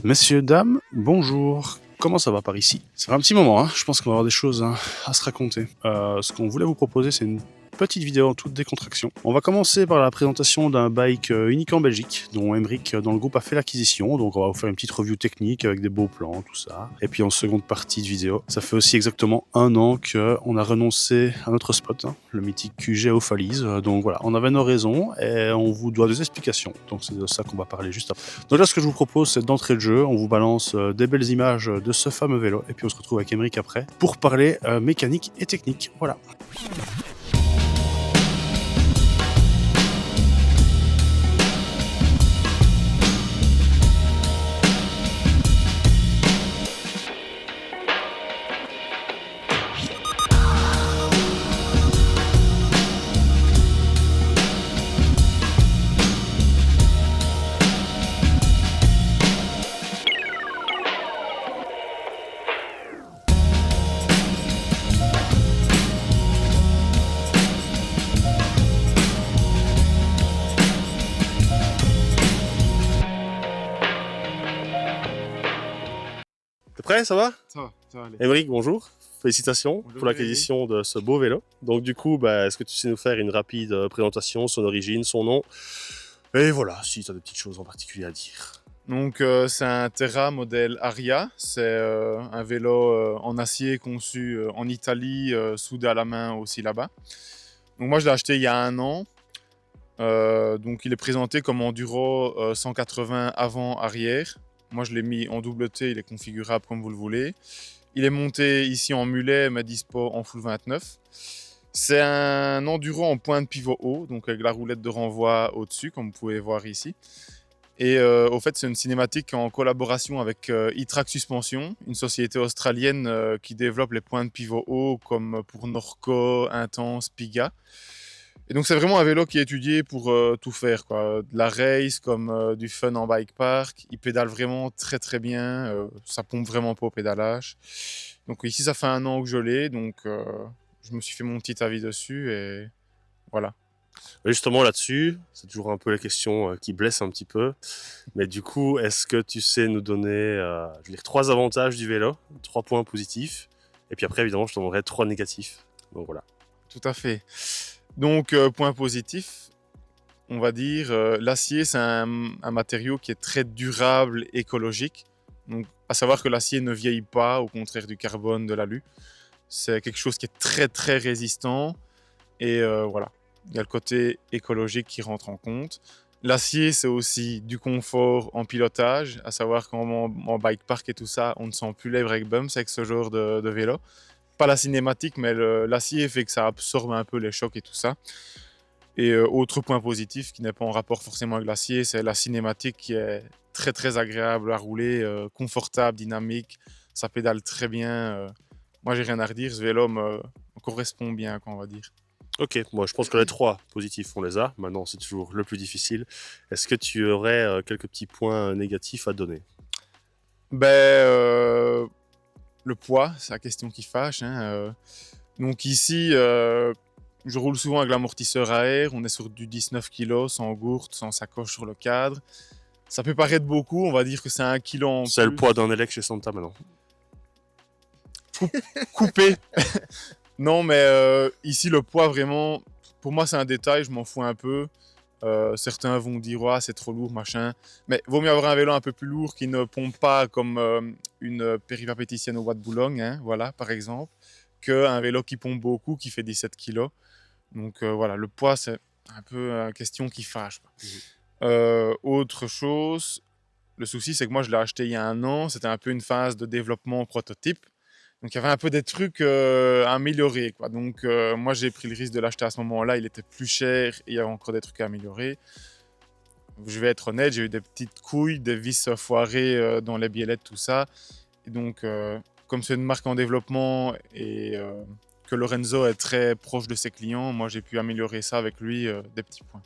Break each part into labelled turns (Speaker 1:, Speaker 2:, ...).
Speaker 1: Messieurs, dames, bonjour. Comment ça va par ici? Ça fait un petit moment, hein. Je pense qu'on va avoir des choses à se raconter. Ce qu'on voulait vous proposer, c'est une petite vidéo en toute décontraction. On va commencer par la présentation d'un bike unique en Belgique, dont Emeric dans le groupe a fait l'acquisition. Donc on va vous faire une petite review technique avec des beaux plans, tout ça. Et puis en seconde partie de vidéo, ça fait aussi exactement 1 an qu'on a renoncé à notre spot, hein, le mythique QG aux Falises. Donc voilà, on avait nos raisons et on vous doit des explications. Donc c'est de ça qu'on va parler juste après. Donc là, ce que je vous propose, c'est d'entrée de jeu. On vous balance des belles images de ce fameux vélo. Et puis on se retrouve avec Emeric après pour parler mécanique et technique. Voilà. T'es prêt, ça va?
Speaker 2: Ça va aller.
Speaker 1: Emeric, bonjour. Félicitations
Speaker 2: Bonjour,
Speaker 1: pour l'acquisition de ce beau vélo. Donc du coup, est-ce que tu sais nous faire une rapide présentation, son origine, son nom? Et voilà, si tu as des petites choses en particulier à dire.
Speaker 2: Donc c'est un Terra modèle Aria, c'est un vélo en acier conçu en Italie, soudé à la main aussi là-bas. Donc moi je l'ai acheté il y a 1 an, donc il est présenté comme enduro 180 avant-arrière. Moi je l'ai mis en double T, il est configurable comme vous le voulez. Il est monté ici en mulet mais dispo en full 29. C'est un enduro en point de pivot haut, donc avec la roulette de renvoi au-dessus comme vous pouvez voir ici. Et au fait, c'est une cinématique en collaboration avec e-Track Suspension, une société australienne qui développe les points de pivot haut comme pour Norco, Intense, Piga. Et donc c'est vraiment un vélo qui est étudié pour tout faire, quoi. De la race comme du fun en bike park. Il pédale vraiment très très bien, ça pompe vraiment pas au pédalage. Donc ici ça fait 1 an que je l'ai, donc je me suis fait mon petit avis dessus et voilà.
Speaker 1: Justement là-dessus, c'est toujours un peu la question qui blesse un petit peu. Mais du coup, est-ce que tu sais nous donner, je veux dire, 3 avantages du vélo, 3 points positifs, et puis après, évidemment, je te donnerai 3 négatifs. Donc voilà.
Speaker 2: Tout à fait. Donc point positif, on va dire, l'acier, c'est un matériau qui est très durable, écologique. Donc, à savoir que l'acier ne vieillit pas, au contraire du carbone, de l'alu. C'est quelque chose qui est très, très résistant. Et voilà, il y a le côté écologique qui rentre en compte. L'acier, c'est aussi du confort en pilotage, à savoir qu'en bike park et tout ça, on ne sent plus les break bumps avec ce genre de vélo. Pas la cinématique, mais l'acier fait que ça absorbe un peu les chocs et tout ça. Et autre point positif qui n'est pas en rapport forcément avec l'acier, c'est la cinématique qui est très très agréable à rouler, confortable, dynamique, ça pédale très bien. Moi j'ai rien à redire, ce vélo me correspond bien, quoi, on va dire.
Speaker 1: Ok, moi je pense que les 3 positifs, on les a. Maintenant, c'est toujours le plus difficile. Est-ce que tu aurais quelques petits points négatifs à donner?
Speaker 2: Le poids, c'est la question qui fâche, hein, donc ici, je roule souvent avec l'amortisseur à air, on est sur du 19 kg, sans gourde, sans sacoche sur le cadre. Ça peut paraître beaucoup, on va dire que c'est 1 kilo en
Speaker 1: C'est le
Speaker 2: plus.
Speaker 1: poids d'un élec chez Santa maintenant.
Speaker 2: Coupé. Non, mais ici, le poids, vraiment, pour moi, c'est un détail, je m'en fous un peu. Certains vont dire, ouais, c'est trop lourd, machin. Mais vaut mieux avoir un vélo un peu plus lourd qui ne pompe pas comme une péripapétitienne au bois de Boulogne, hein, voilà, par exemple, qu'un vélo qui pompe beaucoup, qui fait 17 kilos. Donc voilà, le poids, c'est un peu une question qui fâche, quoi. Autre chose, le souci, c'est que moi, je l'ai acheté il y a 1 an. C'était un peu une phase de développement prototype. Donc, il y avait un peu des trucs à améliorer, quoi. Donc, moi, j'ai pris le risque de l'acheter à ce moment-là. Il était plus cher et il y avait encore des trucs à améliorer. Je vais être honnête, j'ai eu des petites couilles, des vis foirées dans les biellettes, tout ça. Et donc, comme c'est une marque en développement et que Lorenzo est très proche de ses clients, moi, j'ai pu améliorer ça avec lui, des petits points.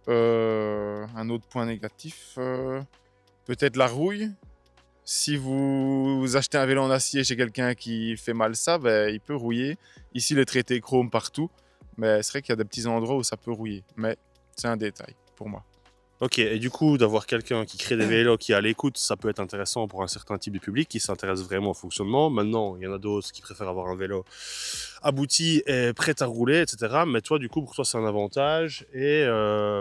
Speaker 2: Un autre point négatif, peut-être la rouille. Si vous achetez un vélo en acier chez quelqu'un qui fait mal ça, il peut rouiller. Ici, il est traité chrome partout, mais c'est vrai qu'il y a des petits endroits où ça peut rouiller. Mais c'est un détail pour moi.
Speaker 1: Ok, et du coup, d'avoir quelqu'un qui crée des vélos, qui est à l'écoute, ça peut être intéressant pour un certain type de public qui s'intéresse vraiment au fonctionnement. Maintenant, il y en a d'autres qui préfèrent avoir un vélo abouti et prêt à rouler, etc. Mais toi, du coup, pour toi, c'est un avantage. Et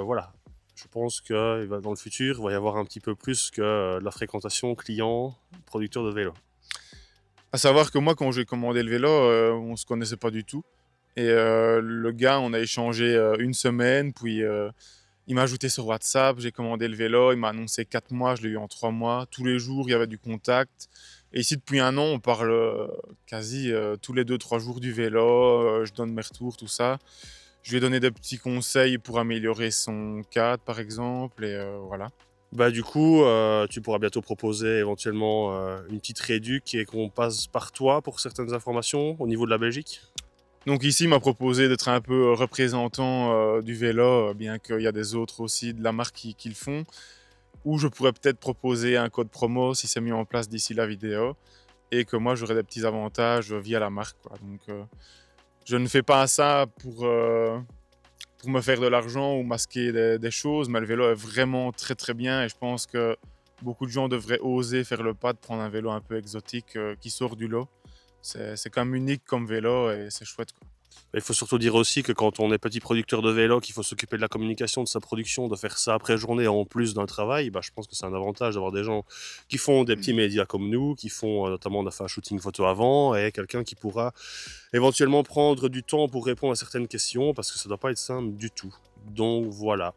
Speaker 1: voilà, je pense que dans le futur, il va y avoir un petit peu plus que de la fréquentation client, producteur de vélo.
Speaker 2: À savoir que moi, quand j'ai commandé le vélo, on se connaissait pas du tout. Et le gars, on a échangé une semaine, puis il m'a ajouté sur WhatsApp, j'ai commandé le vélo, il m'a annoncé 4 mois, je l'ai eu en 3 mois. Tous les jours, il y avait du contact. Et ici, depuis un an, on parle quasi tous les 2-3 jours du vélo. Je donne mes retours, tout ça. Je lui ai donné des petits conseils pour améliorer son cadre, par exemple. Et voilà.
Speaker 1: Bah du coup, tu pourras bientôt proposer éventuellement une petite réduc et qu'on passe par toi pour certaines informations au niveau de la Belgique.
Speaker 2: Donc ici, il m'a proposé d'être un peu représentant du vélo, bien qu'il y a des autres aussi de la marque qui le font. Ou je pourrais peut-être proposer un code promo si c'est mis en place d'ici la vidéo. Et que moi, j'aurai des petits avantages via la marque, quoi. Donc je ne fais pas ça pour me faire de l'argent ou masquer des choses, mais le vélo est vraiment très très bien et je pense que beaucoup de gens devraient oser faire le pas de prendre un vélo un peu exotique qui sort du lot. C'est quand même unique comme vélo et c'est chouette, quoi.
Speaker 1: Il faut surtout dire aussi que quand on est petit producteur de vélo, qu'il faut s'occuper de la communication de sa production, de faire ça après journée en plus d'un travail, bah, je pense que c'est un avantage d'avoir des gens qui font des petits médias comme nous, qui font notamment on a fait un shooting photo avant, et quelqu'un qui pourra éventuellement prendre du temps pour répondre à certaines questions, parce que ça ne doit pas être simple du tout. Donc voilà.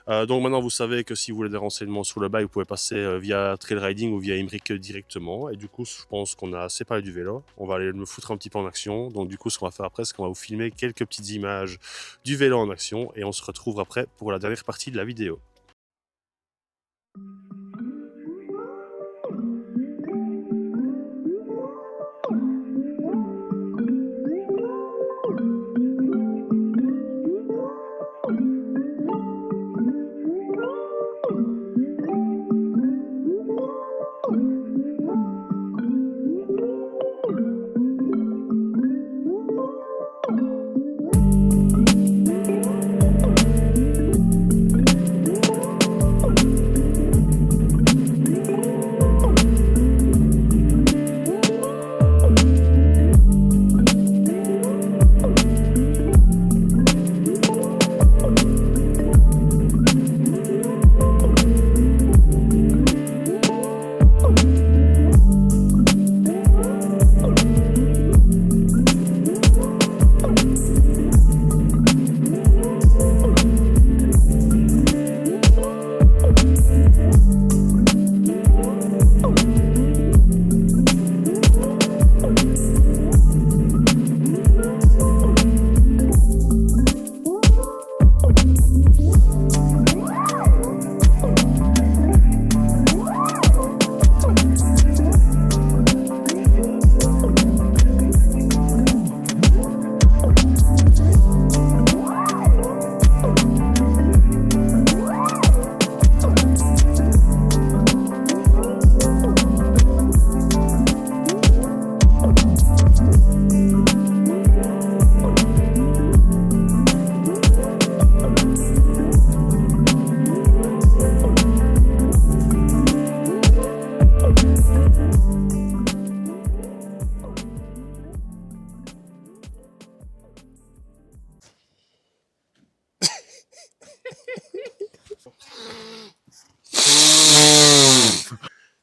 Speaker 1: Donc maintenant vous savez que si vous voulez des renseignements sur le bail, vous pouvez passer via Trail Riding ou via Imric directement. Et du coup, je pense qu'on a assez parlé du vélo. On va aller me foutre un petit peu en action. Donc du coup, ce qu'on va faire après, c'est qu'on va vous filmer quelques petites images du vélo en action et on se retrouve après pour la dernière partie de la vidéo.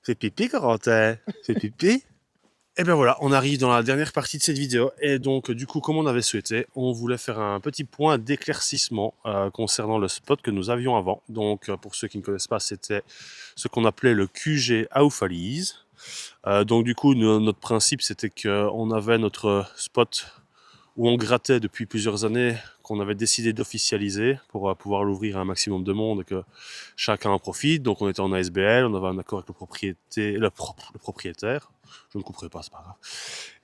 Speaker 1: Fais pipi, Corentin. Fais pipi. Et bien voilà, on arrive dans la dernière partie de cette vidéo. Et donc, du coup, comme on avait souhaité, on voulait faire un petit point d'éclaircissement concernant le spot que nous avions avant. Donc, pour ceux qui ne connaissent pas, c'était ce qu'on appelait le QG Aufalise. Donc, du coup, notre principe, c'était qu'on avait notre spot où on grattait depuis plusieurs années, qu'on avait décidé d'officialiser pour pouvoir l'ouvrir à un maximum de monde et que chacun en profite. Donc on était en ASBL, on avait un accord avec le propriétaire. Je ne couperai pas, c'est pas grave.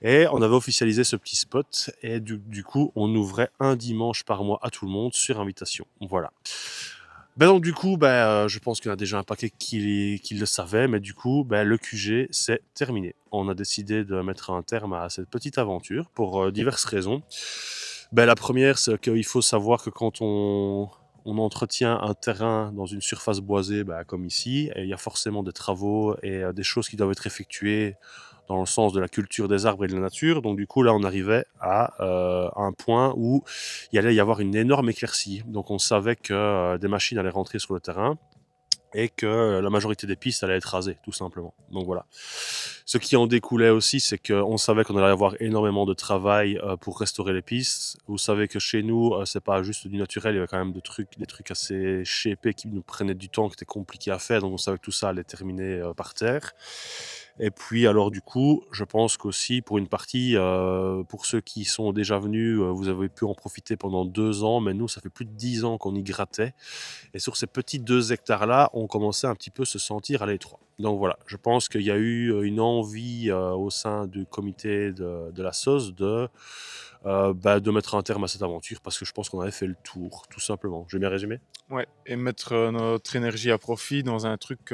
Speaker 1: Et on avait officialisé ce petit spot et du coup on ouvrait un dimanche par mois à tout le monde sur invitation. Voilà. Ben donc du coup, je pense qu'il y en a déjà un paquet qui le savait, mais du coup, le QG, c'est terminé. On a décidé de mettre un terme à cette petite aventure pour diverses raisons. La première, c'est qu'il faut savoir que quand on on entretient un terrain dans une surface boisée, comme ici, et il y a forcément des travaux et des choses qui doivent être effectuées dans le sens de la culture des arbres et de la nature. Donc du coup, là, on arrivait à un point où il allait y avoir une énorme éclaircie. Donc on savait que des machines allaient rentrer sur le terrain et que la majorité des pistes allaient être rasées, tout simplement. Donc voilà. Ce qui en découlait aussi, c'est qu'on savait qu'on allait avoir énormément de travail pour restaurer les pistes. Vous savez que chez nous, c'est pas juste du naturel, il y avait quand même des trucs assez shapés qui nous prenaient du temps, qui étaient compliqués à faire, donc on savait que tout ça allait terminer par terre. Et puis alors du coup, je pense qu'aussi pour une partie, pour ceux qui sont déjà venus, vous avez pu en profiter pendant 2 ans, mais nous, ça fait plus de 10 ans qu'on y grattait. Et sur ces petits 2 hectares-là, on commençait un petit peu se sentir à l'étroit. Donc voilà, je pense qu'il y a eu une envie au sein du comité de la SOS de mettre un terme à cette aventure parce que je pense qu'on avait fait le tour, tout simplement. J'ai bien résumé?
Speaker 2: Ouais, et mettre notre énergie à profit dans un truc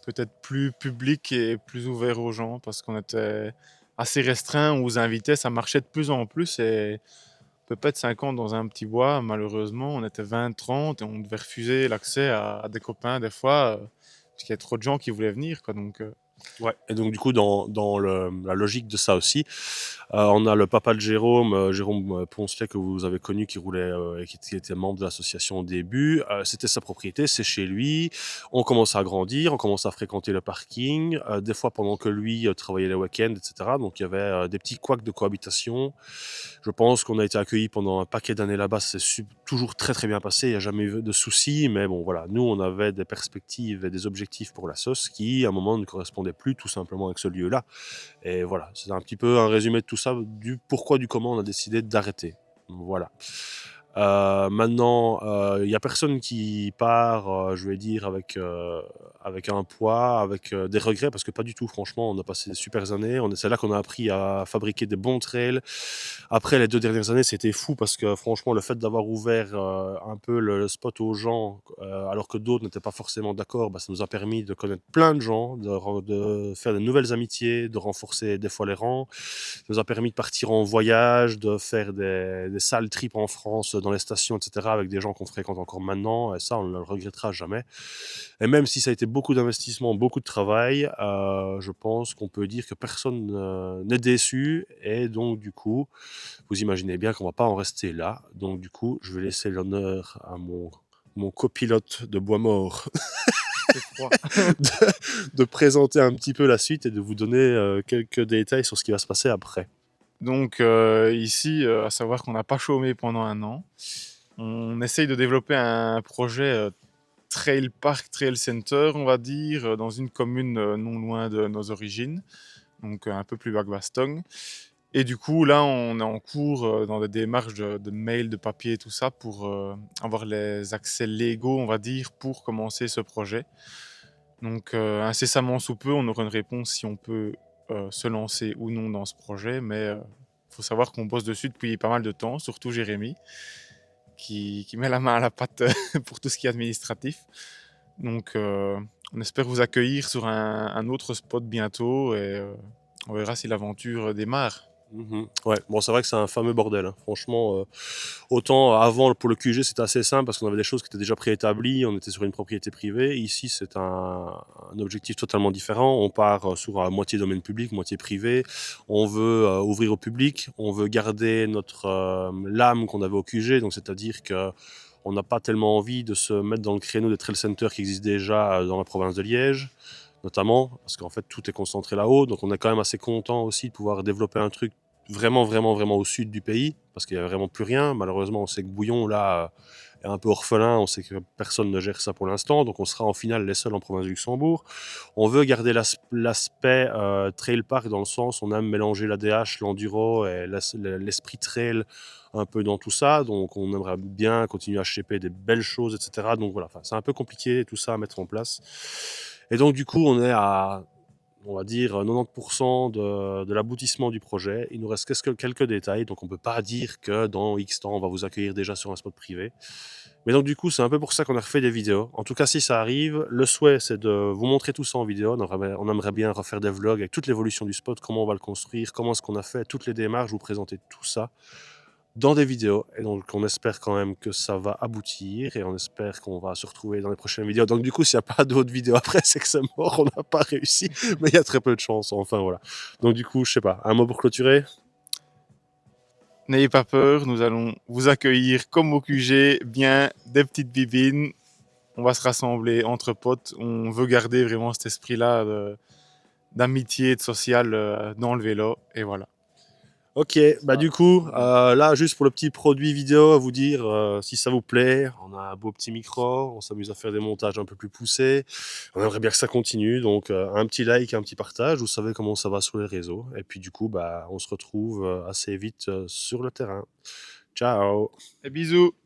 Speaker 2: peut-être plus public et plus ouvert aux gens parce qu'on était assez restreint, on vous invitait, ça marchait de plus en plus et peut-être 50 dans un petit bois, malheureusement, on était 20, 30 et on devait refuser l'accès à des copains des fois parce qu'il y a trop de gens qui voulaient venir, quoi. Donc,
Speaker 1: Ouais, et donc du coup, dans la logique de ça aussi, on a le papa de Jérôme, Jérôme Poncelet, que vous avez connu, qui roulait et qui était membre de l'association au début. C'était sa propriété, c'est chez lui. On commence à grandir, on commence à fréquenter le parking, des fois pendant que lui travaillait les week-ends, etc. Donc il y avait des petits couacs de cohabitation. Je pense qu'on a été accueillis pendant un paquet d'années là-bas, c'est toujours très très bien passé, il n'y a jamais eu de soucis, mais bon voilà, nous on avait des perspectives et des objectifs pour la sauce qui à un moment ne correspondaient plus tout simplement avec ce lieu-là. Et voilà, c'est un petit peu un résumé de tout ça, du pourquoi, du comment on a décidé d'arrêter. Voilà. Maintenant, il y a personne qui part, je vais dire, avec un poids, avec des regrets, parce que pas du tout, franchement, on a passé des super années. C'est là qu'on a appris à fabriquer des bons trails. Après, les 2 dernières années, c'était fou, parce que franchement, le fait d'avoir ouvert un peu le spot aux gens, alors que d'autres n'étaient pas forcément d'accord, ça nous a permis de connaître plein de gens, de faire de nouvelles amitiés, de renforcer des fois les rangs. Ça nous a permis de partir en voyage, de faire des sales trips en France, dans les stations, etc., avec des gens qu'on fréquente encore maintenant. Et ça, on ne le regrettera jamais. Et même si ça a été beaucoup d'investissement, beaucoup de travail, je pense qu'on peut dire que personne n'est déçu. Et donc, du coup, vous imaginez bien qu'on ne va pas en rester là. Donc, du coup, je vais laisser l'honneur à mon copilote de bois mort
Speaker 2: c'est froid.
Speaker 1: de présenter un petit peu la suite et de vous donner quelques détails sur ce qui va se passer après.
Speaker 2: Donc ici, à savoir qu'on n'a pas chômé pendant un an. On essaye de développer un projet trail park, trail center, on va dire, dans une commune non loin de nos origines, donc un peu plus bas que Bastogne. Et du coup, là, on est en cours dans des démarches de mail, de papier et tout ça pour avoir les accès légaux, on va dire, pour commencer ce projet. Donc, incessamment sous peu, on aura une réponse si on peut se lancer ou non dans ce projet. Mais il faut savoir qu'on bosse dessus depuis pas mal de temps, surtout Jérémy, qui met la main à la pâte pour tout ce qui est administratif. Donc, on espère vous accueillir sur un autre spot bientôt et on verra si l'aventure démarre.
Speaker 1: Ouais, bon, c'est vrai que c'est un fameux bordel, hein. Franchement, autant avant pour le QG c'était assez simple parce qu'on avait des choses qui étaient déjà préétablies, on était sur une propriété privée. Ici, c'est un objectif totalement différent. On part sur moitié domaine public, moitié privé. On veut ouvrir au public, on veut garder notre l'âme qu'on avait au QG, donc c'est-à-dire que on n'a pas tellement envie de se mettre dans le créneau des trail centers qui existent déjà dans la province de Liège, notamment, parce qu'en fait tout est concentré là-haut, donc on est quand même assez content aussi de pouvoir développer un truc vraiment, vraiment, vraiment au sud du pays, parce qu'il n'y a vraiment plus rien. Malheureusement, on sait que Bouillon, là, est un peu orphelin, on sait que personne ne gère ça pour l'instant, donc on sera en finale les seuls en province du Luxembourg. On veut garder l'aspect trail park dans le sens, on aime mélanger l'ADH, l'enduro et l'esprit trail un peu dans tout ça, donc on aimerait bien continuer à shaper des belles choses, etc. Donc voilà, c'est un peu compliqué tout ça à mettre en place. Et donc du coup, on est à, on va dire, 90% de l'aboutissement du projet. Il nous reste quelques détails, donc on ne peut pas dire que dans X temps, on va vous accueillir déjà sur un spot privé. Mais donc du coup, c'est un peu pour ça qu'on a refait des vidéos. En tout cas, si ça arrive, le souhait, c'est de vous montrer tout ça en vidéo. On aimerait bien refaire des vlogs avec toute l'évolution du spot, comment on va le construire, comment est-ce qu'on a fait, toutes les démarches, vous présenter tout ça dans des vidéos. Et donc, on espère quand même que ça va aboutir et on espère qu'on va se retrouver dans les prochaines vidéos. Donc, du coup, s'il n'y a pas d'autres vidéos après, c'est que c'est mort, on n'a pas réussi, mais il y a très peu de chance. Enfin, voilà. Donc, du coup, je sais pas, un mot pour clôturer?
Speaker 2: N'ayez pas peur, nous allons vous accueillir comme au QG, bien des petites bibines. On va se rassembler entre potes. On veut garder vraiment cet esprit-là d'amitié et de social dans le vélo. Et voilà.
Speaker 1: Ok, bah du coup, là, juste pour le petit produit vidéo, à vous dire, si ça vous plaît, on a un beau petit micro, on s'amuse à faire des montages un peu plus poussés, on aimerait bien que ça continue, donc un petit like, un petit partage, vous savez comment ça va sur les réseaux, et puis du coup, bah, on se retrouve assez vite sur le terrain. Ciao!
Speaker 2: Et bisous!